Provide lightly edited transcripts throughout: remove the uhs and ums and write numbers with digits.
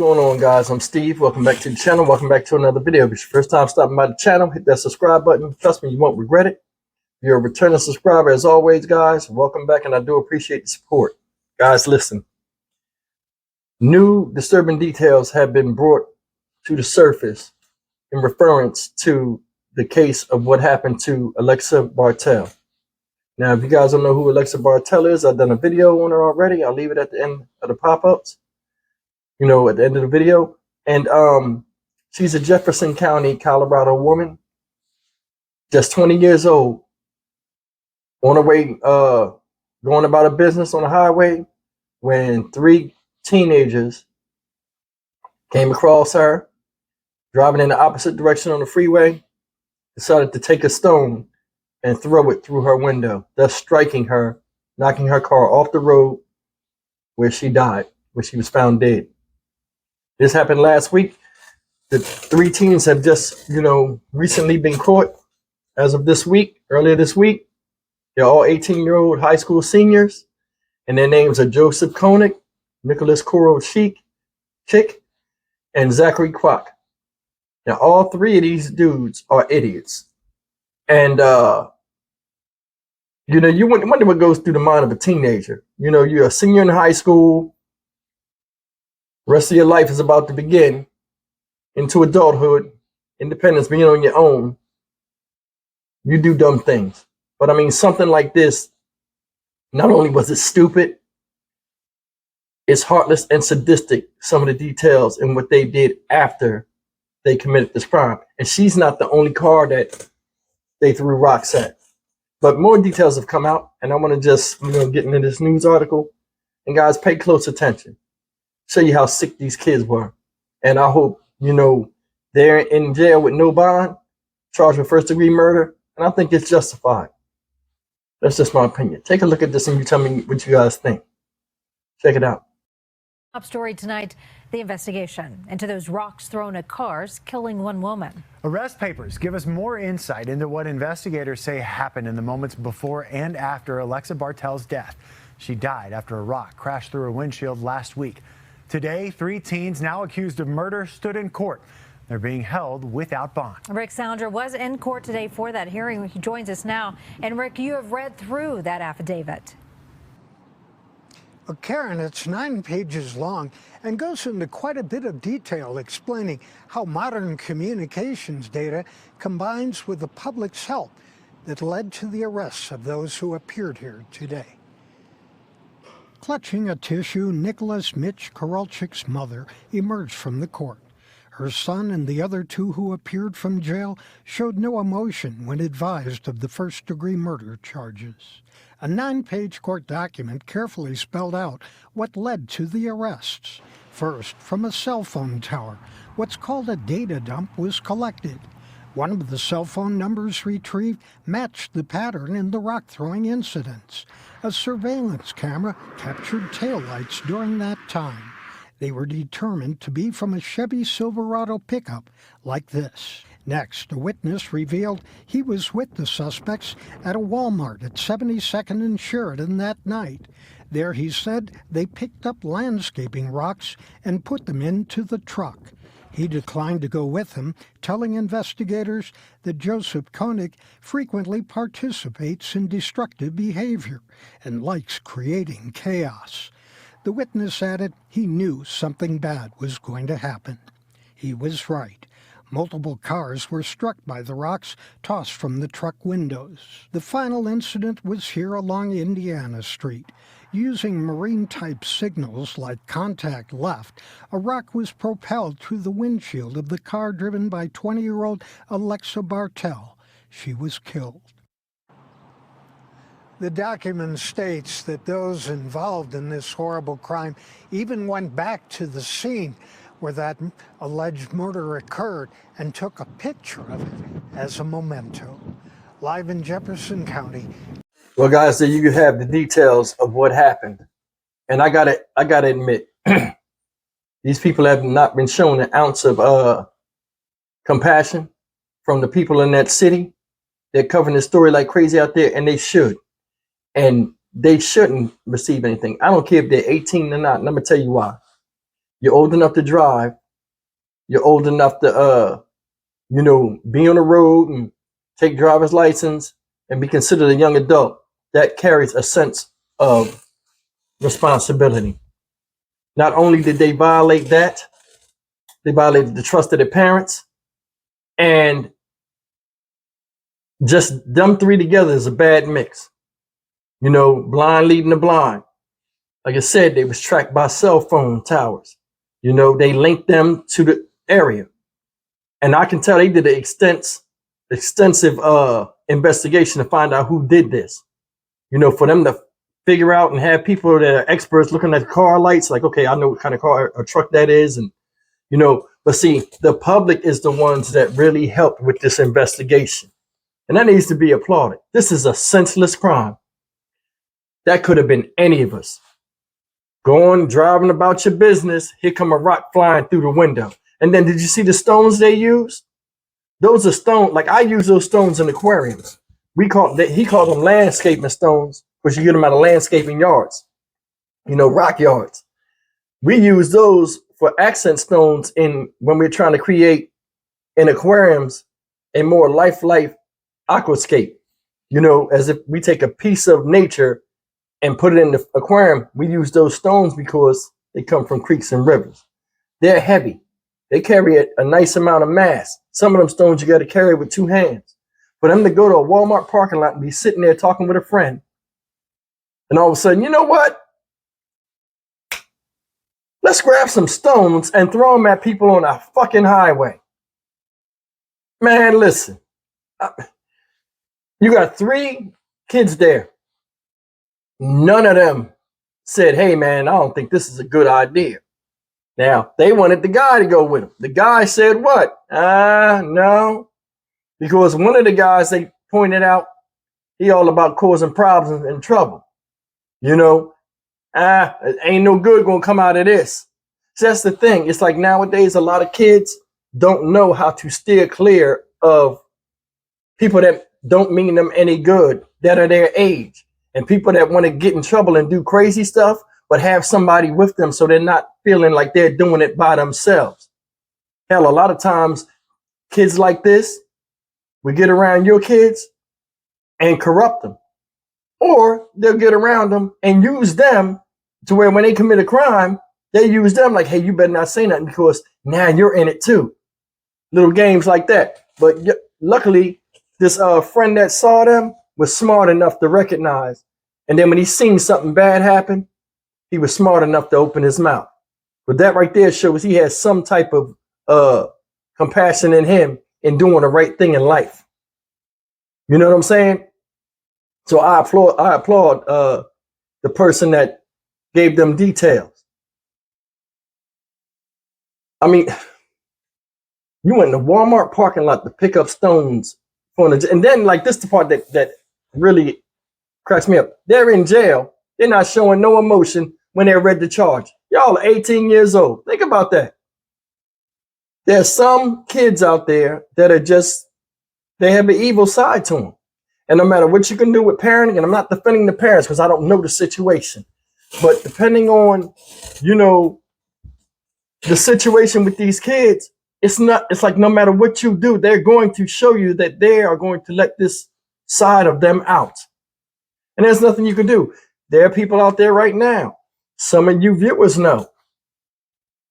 going on, guys? I'm Steve. Welcome back to the channel. Welcome back to another video. If it's your first time stopping by the channel, hit that subscribe button. Trust me, you won't regret it. If you're a returning subscriber, as always, guys, welcome back, and I do appreciate the support. Guys, listen. New disturbing details have been brought to the surface in reference to the case of what happened to Alexa Bartell. Now, if you guys don't know who Alexa Bartell is, I've done a video on her already. I'll leave it at the end of the pop-ups, at the end of the video. And she's a Jefferson County, Colorado woman, just 20 years old, on her way, going about a business on the highway, when three teenagers came across her, driving in the opposite direction on the freeway, decided to take a stone and throw it through her window, thus striking her, knocking her car off the road, where she died, where she was found dead. This happened last week. The three teens have just, recently been caught as of this week, earlier this week. They're all 18-year-old high school seniors, and their names are Joseph Koenig, nicholascoral-chik, and Zachary Kwok. Now, all three of these dudes are idiots. And, you wonder what goes through the mind of a teenager. You're a senior in high school. Rest of your life is about to begin into adulthood, independence, being on your own. You do dumb things. But I mean, something like this, not only was it stupid, it's heartless and sadistic, some of the details and what they did after they committed this crime. And she's not the only car that they threw rocks at. But more details have come out, and I want to just, get into this news article. And guys, pay close attention. Show you how sick these kids were. And I hope, they're in jail with no bond, charged with first-degree murder, and I think it's justified. That's just my opinion. Take a look at this and you tell me what you guys think. Check it out. Top story tonight, the investigation into those rocks thrown at cars, killing one woman. Arrest papers give us more insight into what investigators say happened in the moments before and after Alexa Bartell's death. She died after a rock crashed through her windshield last week. Today, three teens now accused of murder stood in court. They're being held without bond. Rick Sounder was in court today for that hearing. He joins us now. And Rick, you have read through that affidavit. Well, Karen, it's 9 pages long and goes into quite a bit of detail explaining how modern communications data combines with the public's help that led to the arrests of those who appeared here today. Clutching a tissue, Nicholas Mitch Korolchik's mother emerged from the court. Her son and the other two who appeared from jail showed no emotion when advised of the first-degree murder charges. A 9-page court document carefully spelled out what led to the arrests. First, from a cell phone tower, what's called a data dump was collected. One of the cell phone numbers retrieved matched the pattern in the rock-throwing incidents. A surveillance camera captured taillights during that time. They were determined to be from a Chevy Silverado pickup like this. Next, a witness revealed he was with the suspects at a Walmart at 72nd and Sheridan that night. There, he said, they picked up landscaping rocks and put them into the truck. He declined to go with them, telling investigators that Joseph Koenig frequently participates in destructive behavior and likes creating chaos. The witness added he knew something bad was going to happen. He was right. Multiple cars were struck by the rocks tossed from the truck windows. The final incident was here along Indiana Street. Using marine-type signals like contact left, a rock was propelled through the windshield of the car driven by 20-year-old Alexa Bartell. She was killed. The document states that those involved in this horrible crime even went back to the scene where that alleged murder occurred and took a picture of it as a memento. Live in Jefferson County. Well, guys, there you have the details of what happened. And I gotta admit, these people have not been shown an ounce of compassion from the people in that city. They're covering the story like crazy out there, and they should. And they shouldn't receive anything. I don't care if they're 18 or not. And I'm going to tell you why. you're old enough to drive, you're old enough to, be on the road and take driver's license and be considered a young adult, that carries a sense of responsibility. Not only did they violate that, they violated the trust of their parents, and just them three together is a bad mix. Blind leading the blind. Like I said, they was tracked by cell phone towers. They linked them to the area. And I can tell they did an extensive investigation to find out who did this. For them to figure out and have people that are experts looking at car lights, like, okay, I know what kind of car or truck that is. And, but see, the public is the ones that really helped with this investigation. And that needs to be applauded. This is a senseless crime. That could have been any of us. Going, driving about your business, here come a rock flying through the window. And then did you see the stones they used? Those are stones, like I use those stones in aquariums. He called them landscaping stones, because you get them out of landscaping yards, rock yards. We use those for accent stones when we're trying to create in aquariums a more life aquascape. As if we take a piece of nature and put it in the aquarium. We use those stones because they come from creeks and rivers. They're heavy. They carry a nice amount of mass. Some of them stones you got to carry with two hands. For them to go to a Walmart parking lot and be sitting there talking with a friend, and all of a sudden, you know what? Let's grab some stones and throw them at people on a fucking highway. Man, listen. You got 3 kids there. None of them said, hey, man, I don't think this is a good idea. Now, they wanted the guy to go with them. The guy said what? No. Because one of the guys they pointed out, he all about causing problems and trouble. It ain't no good gonna come out of this. So that's the thing. It's like nowadays, a lot of kids don't know how to steer clear of people that don't mean them any good, that are their age, and people that want to get in trouble and do crazy stuff, but have somebody with them so they're not feeling like they're doing it by themselves. Hell, a lot of times, kids like this, we get around your kids and corrupt them. Or they'll get around them and use them to where when they commit a crime, they use them like, hey, you better not say nothing because now you're in it too. Little games like that. But luckily, this friend that saw them was smart enough to recognize. And then when he seen something bad happen, he was smart enough to open his mouth. But that right there shows he has some type of compassion in him in doing the right thing in life. You know what I'm saying? So I applaud the person that gave them details. I mean, you went in the Walmart parking lot to pick up stones and then like this is the part that really cracks me up. They're in jail. They're not showing no emotion when they read the charge. Y'all are 18 years old. Think about that. There's some kids out there that are they have an evil side to them. And no matter what you can do with parenting, and I'm not defending the parents because I don't know the situation, but depending on, the situation with these kids, it's like no matter what you do, they're going to show you that they are going to let this side of them out. And there's nothing you can do. There are people out there right now. Some of you viewers know.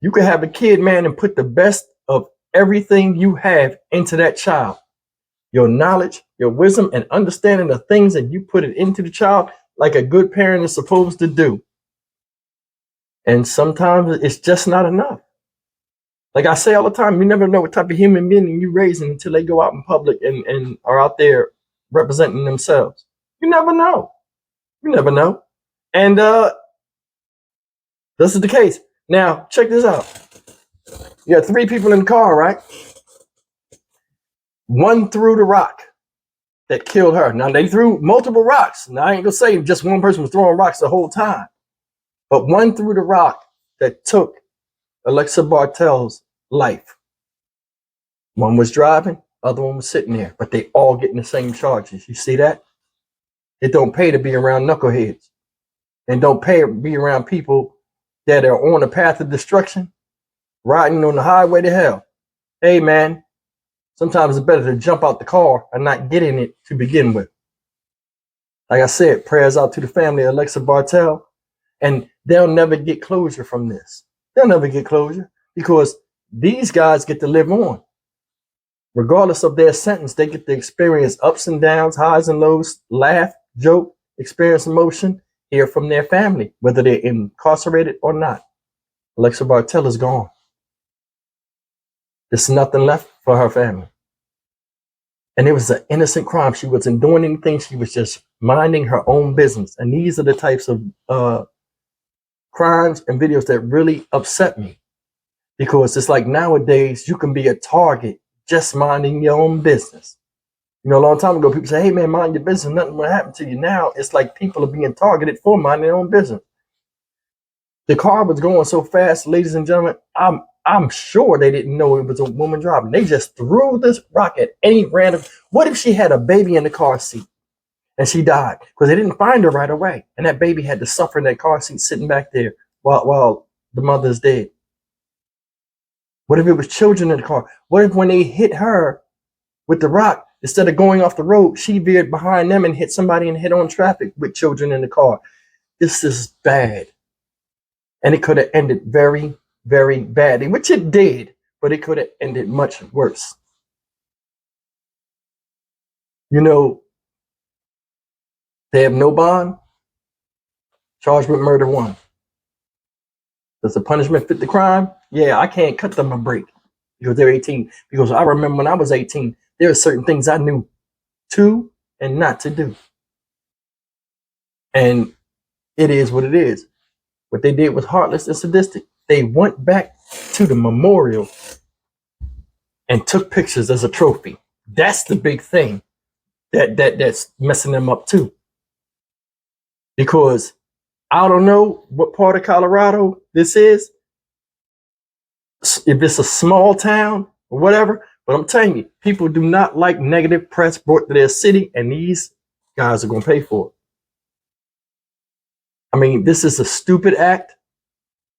You can have a kid, man, and put the best of everything you have into that child. Your knowledge, your wisdom, and understanding of things, and you put it into the child like a good parent is supposed to do. And sometimes it's just not enough. Like I say all the time, you never know what type of human being you're raising until they go out in public and are out there representing themselves. You never know. You never know. And this is the case. Now, check this out. You got 3 people in the car, right? One threw the rock that killed her. Now, they threw multiple rocks. Now, I ain't going to say just one person was throwing rocks the whole time. But one threw the rock that took Alexa Bartell's life. One was driving, other one was sitting there. But they all getting the same charges. You see that? It don't pay to be around knuckleheads. And don't pay to be around people that are on the path of destruction riding on the highway to hell. Hey, man, sometimes it's better to jump out the car and not get in it to begin with. Like I said, prayers out to the family of Alexa Bartell, and they'll never get closure from this. They'll never get closure because these guys get to live on. Regardless of their sentence, they get to experience ups and downs, highs and lows, laugh, joke, experience emotion, hear from their family, whether they're incarcerated or not. Alexa Bartell is gone. There's nothing left for her family. And it was an innocent crime. She wasn't doing anything. She was just minding her own business. And these are the types of crimes and videos that really upset me. Because it's like nowadays, you can be a target just minding your own business. You know, a long time ago, people say, hey, man, mind your business. Nothing will happen to you. Now, it's like people are being targeted for minding their own business. The car was going so fast, ladies and gentlemen, I'm sure they didn't know it was a woman driving. They just threw this rock at any random. What if she had a baby in the car seat and she died? Because they didn't find her right away. And that baby had to suffer in that car seat sitting back there while the mother's dead. What if it was children in the car? What if when they hit her with the rock, instead of going off the road, she veered behind them and hit somebody and hit on traffic with children in the car? This is bad. And it could have ended very, very badly, which it did, but it could have ended much worse. You know, they have no bond, charged with murder 1. Does the punishment fit the crime? Yeah, I can't cut them a break because they're 18. Because I remember when I was 18, there are certain things I knew to and not to do. And it is what it is. What they did was heartless and sadistic. They went back to the memorial and took pictures as a trophy. That's the big thing that's messing them up too. Because I don't know what part of Colorado this is, if it's a small town or whatever, but I'm telling you, people do not like negative press brought to their city, and these guys are going to pay for it. I mean, this is a stupid act.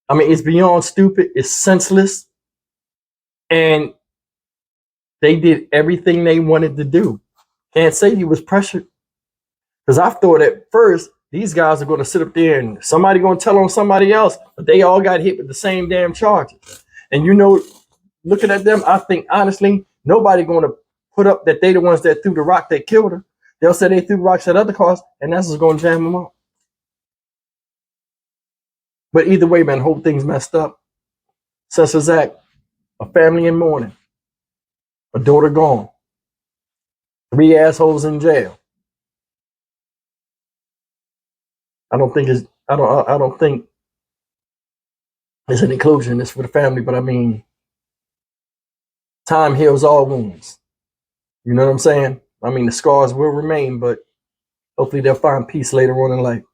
I mean, it's beyond stupid. It's senseless. And they did everything they wanted to do. Can't say he was pressured. Because I thought at first, these guys are going to sit up there and somebody going to tell on somebody else, but they all got hit with the same damn charges. And you know, looking at them, I think honestly, nobody going to put up that they the ones that threw the rock that killed her. They'll say they threw rocks at other cars, and that's what's going to jam them up. But either way, man, whole thing's messed up. Senseless act, a family in mourning, a daughter gone, 3 assholes in jail. I don't think there's any closure in this for the family, but I mean, time heals all wounds. You know what I'm saying? I mean, the scars will remain, but hopefully they'll find peace later on in life.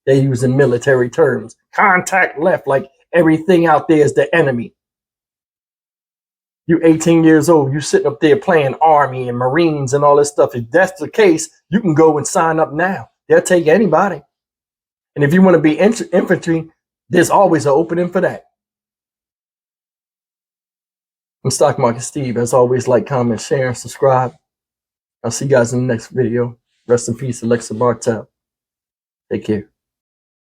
They're using military terms. Contact left, like everything out there is the enemy. You're 18 years old. You sitting up there playing Army and Marines and all this stuff. If that's the case, you can go and sign up now. They'll take anybody. And if you want to be infantry, there's always an opening for that. I'm Stock Market Steve. As always, like, comment, share, and subscribe. I'll see you guys in the next video. Rest in peace, Alexa Bartell. Take care.